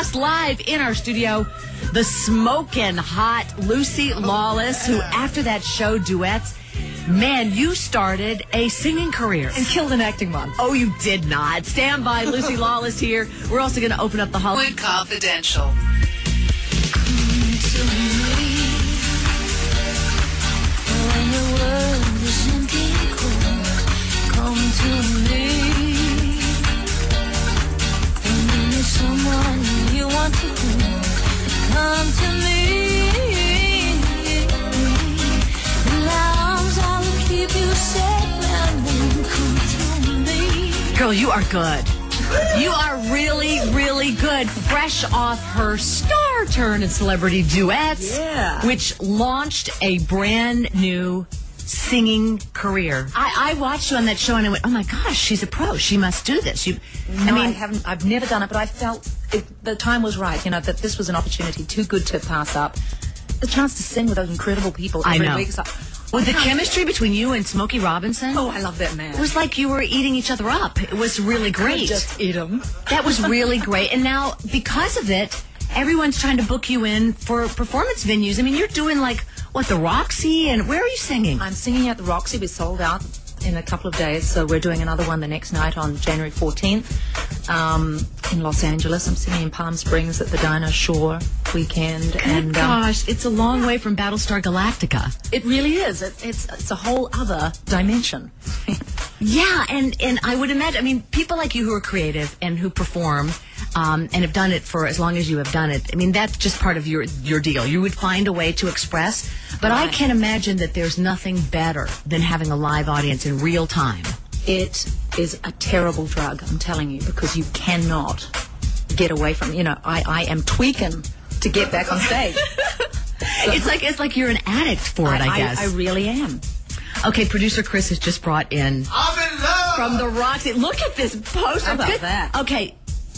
host live in our studio, the smoking hot Lucy Lawless, who after that show Duets, man, you started a singing career. And killed an acting one. Oh, you did not. Stand by, Lucy Lawless here. We're also going to open up the Hollywood Confidential. Girl, you are good. You are really, really good. Fresh off her star turn in Celebrity Duets, which launched a brand new singing career. I watched you on that show and I went, oh my gosh, she's a pro. She must do this. I've never done it, but I felt the time was right, you know, that this was an opportunity too good to pass up. The chance to sing with those incredible people every week. With the chemistry between you and Smokey Robinson. Oh, I love that man. It was like you were eating each other up. It was really great. Just eat them. That was really great. And now, because of it, everyone's trying to book you in for performance venues. I mean, you're doing like, what, the Roxy? And where are you singing? I'm singing at the Roxy. We sold out in a couple of days, so we're doing another one the next night on January 14th in Los Angeles. I'm singing in Palm Springs at the Dinah Shore weekend. Good gosh, it's a long way from Battlestar Galactica. It really is. It's a whole other dimension. Yeah, and I would imagine, I mean, people like you who are creative and who perform and have done it for as long as you have done it, I mean, that's just part of your deal. You would find a way to express, but I can imagine that there's nothing better than having a live audience in real time. It is a terrible drug, I'm telling you, because you cannot get away from it. You know, I am tweaking to get back on stage. So, it's like you're an addict for it, I guess. I really am. Okay, producer Chris has just brought in I'm in love from the Roxy. Look at this poster. How about that? Okay,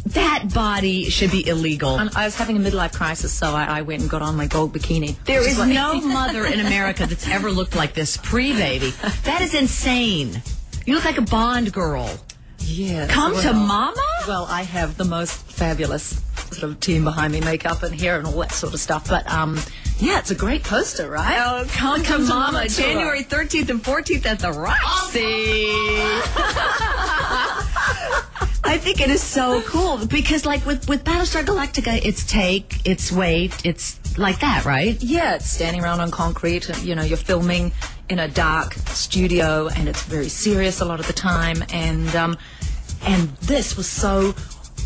that body should be illegal. I was having a midlife crisis, so I went and got on my gold bikini. There is no mother in America that's ever looked like this pre-baby. That is insane. You look like a Bond girl. Yeah. Come to mama? Well, I have the most fabulous sort of team behind me, makeup and hair and all that sort of stuff. But, yeah, it's a great poster, right? Oh, come to mama. January 13th and 14th at the Roxy. I think it is so cool because, like, with Battlestar Galactica, it's take, it's wait, it's like that, right? Yeah, it's standing around on concrete. You know, you're filming in a dark studio, and it's very serious a lot of the time. And this was so,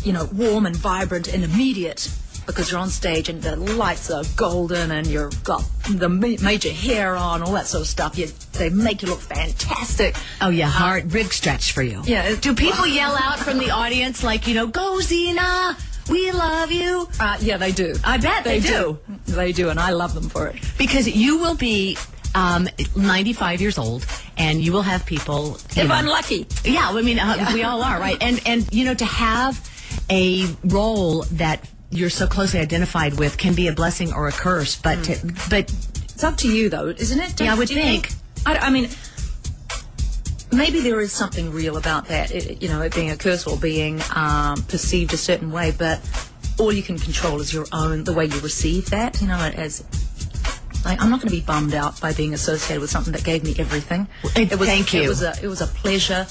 you know, warm and vibrant and immediate because you're on stage and the lights are golden and you've got the major hair on, all that sort of stuff. They make you look fantastic. Oh, yeah, big stretch for you. Yeah. Do people yell out from the audience like, you know, go Xena, we love you? Yeah, they do. I bet they do. They do, and I love them for it. Because you will be 95 years old, and you will have people. If I'm lucky. Yeah, I mean, we all are, right? And you know, to have a role that you're so closely identified with can be a blessing or a curse, but it's up to you, though, isn't it? Yeah, I would think. I mean, maybe there is something real about that, you know, it being a curse or being perceived a certain way, but all you can control is the way you receive that, you know, I'm not going to be bummed out by being associated with something that gave me everything. Thank you. It was a pleasure.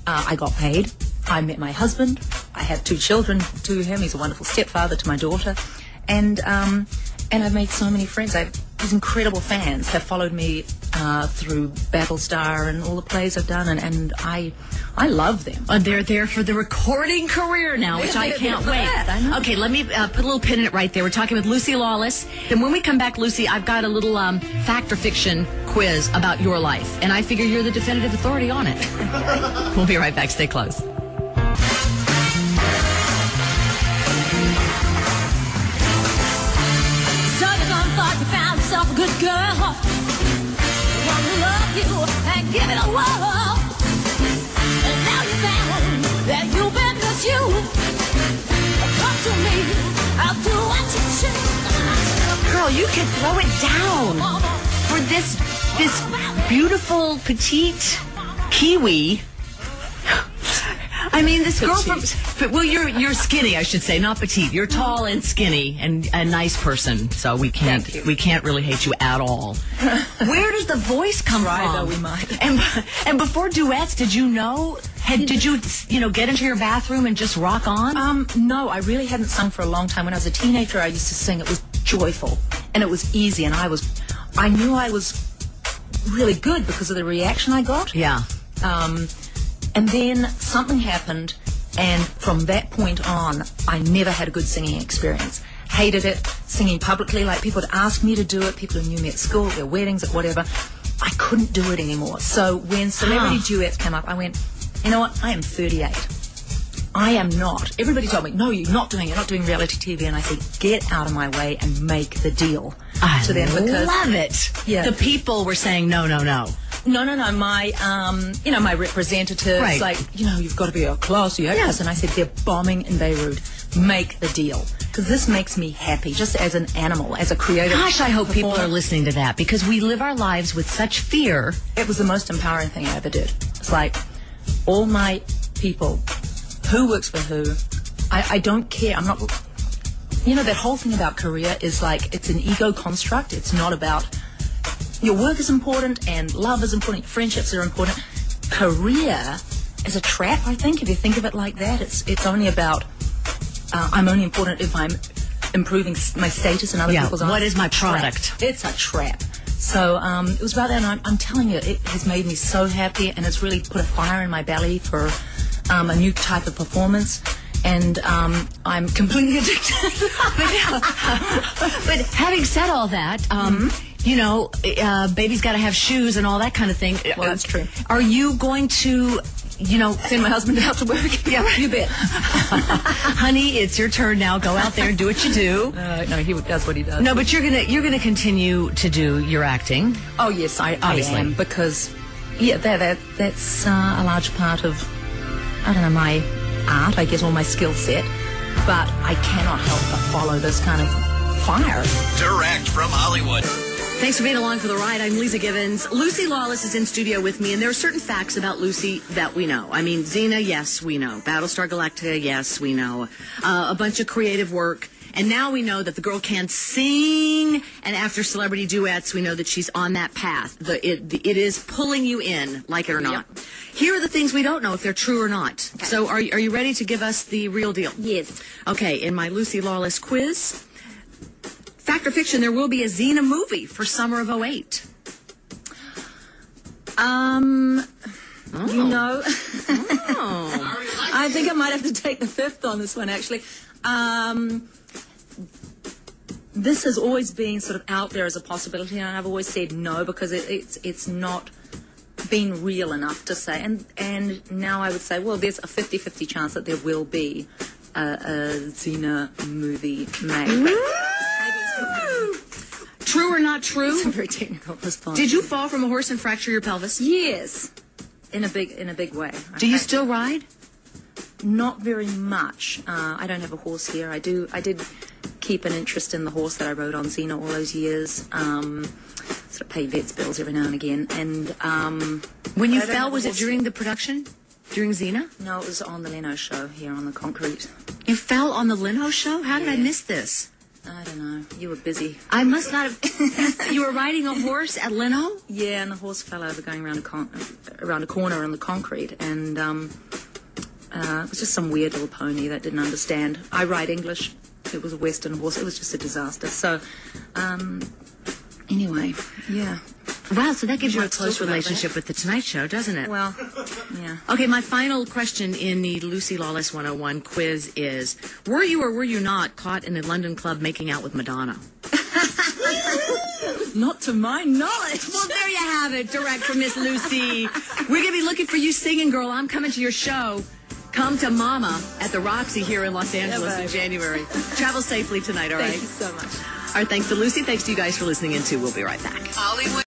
I got paid. I met my husband. I have 2 children to him. He's a wonderful stepfather to my daughter. And I've made so many friends. These incredible fans have followed me through Battlestar and all the plays I've done, and I love them. They're there for the recording career now, which I can't wait. Okay, let me put a little pin in it right there. We're talking with Lucy Lawless. Then when we come back, Lucy, I've got a little fact or fiction quiz about your life, and I figure you're the definitive authority on it. We'll be right back. Stay close. A good girl, one who love you and give it a whirl. And now you found that you've been misused. Come to me, I'll do what you choose. Girl, you could throw it down for this beautiful petite Kiwi. I mean, this girl well, you're skinny, I should say, not petite. You're tall and skinny and a nice person, so we can't really hate you at all. Where does the voice come from? Though we might. And before duets, did you know? Did you get into your bathroom and just rock on? No, I really hadn't sung for a long time. When I was a teenager, I used to sing. It was joyful and it was easy, and I knew I was really good because of the reaction I got. Yeah. And then something happened, and from that point on, I never had a good singing experience. Hated it, singing publicly. Like, people would ask me to do it, people who knew me at school, at their weddings, at whatever. I couldn't do it anymore. So when celebrity duets came up, I went, you know what, I am 38. I am not. Everybody told me, no, you're not doing reality TV. And I said, get out of my way and make the deal. I love it. Yeah. The people were saying, no. No. My, my representatives, like, you've got to be a classy actress. And I said, they're bombing in Beirut. Make the deal. Because this makes me happy, just as an animal, as a creative. Gosh, I hope people are listening to that, because we live our lives with such fear. It was the most empowering thing I ever did. It's like, all my people, who works for who, I don't care. I'm not, that whole thing about career is like, it's an ego construct. It's not about, your work is important and love is important, friendships are important. Career is a trap, I think, if you think of it like that. It's only about, I'm only important if I'm improving my status in other people's eyes. What is my product? It's a trap. So it was about that, and I'm telling you, it has made me so happy, and it's really put a fire in my belly for a new type of performance. And I'm completely addicted. But having said all that, baby's got to have shoes and all that kind of thing. Well, that's true. Are you going to, send my husband out to work? Yeah, you bet. Honey, it's your turn now. Go out there and do what you do. No, he does what he does. No, but you're gonna continue to do your acting. Oh yes, I am, because that's a large part of, my art, I guess, or my skill set. But I cannot help but follow this kind of fire. Direct from Hollywood. Thanks for being along for the ride. I'm Lisa Givens. Lucy Lawless is in studio with me, and there are certain facts about Lucy that we know. I mean, Xena, yes, we know. Battlestar Galactica, yes, we know. A bunch of creative work. And now we know that the girl can sing, and after celebrity duets, we know that she's on that path. It is pulling you in, like it or not. Yep. Here are the things we don't know if they're true or not. Okay. So are you ready to give us the real deal? Yes. Okay, in my Lucy Lawless quiz, fact or fiction, there will be a Xena movie for summer of 2008. I think I might have to take the fifth on this one, actually. This has always been sort of out there as a possibility, and I've always said no, because it's not been real enough to say. And now I would say, well, there's a 50-50 chance that there will be a Xena movie made. True or not true? It's a very technical response. Did you fall from a horse and fracture your pelvis? Yes, in a big way. Do you still ride? Not very much. I don't have a horse here. I did keep an interest in the horse that I rode on Xena all those years. Sort of pay vets bills every now and again. And when you fell, was it during the production? During Xena? No, it was on the Leno show here on the concrete. You fell on the Leno show? How did I miss this? I don't know. You were busy. I must not have. You were riding a horse at Leno? Yeah, and the horse fell over going around a corner on the concrete, and it was just some weird little pony that didn't understand. I ride English. It was a Western horse. It was just a disaster. So, anyway, yeah. Wow, so that gives you a close relationship with The Tonight Show, doesn't it? Well, yeah. Okay, my final question in the Lucy Lawless 101 quiz is, were you or were you not caught in a London club making out with Madonna? Not to my knowledge. Well, there you have it, direct from Miss Lucy. We're going to be looking for you singing, girl. I'm coming to your show. Come to Mama at the Roxy here in Los Angeles in January. Travel safely tonight, all right? Thank you so much. All right, thanks to Lucy. Thanks to you guys for listening in, too. We'll be right back. Hollywood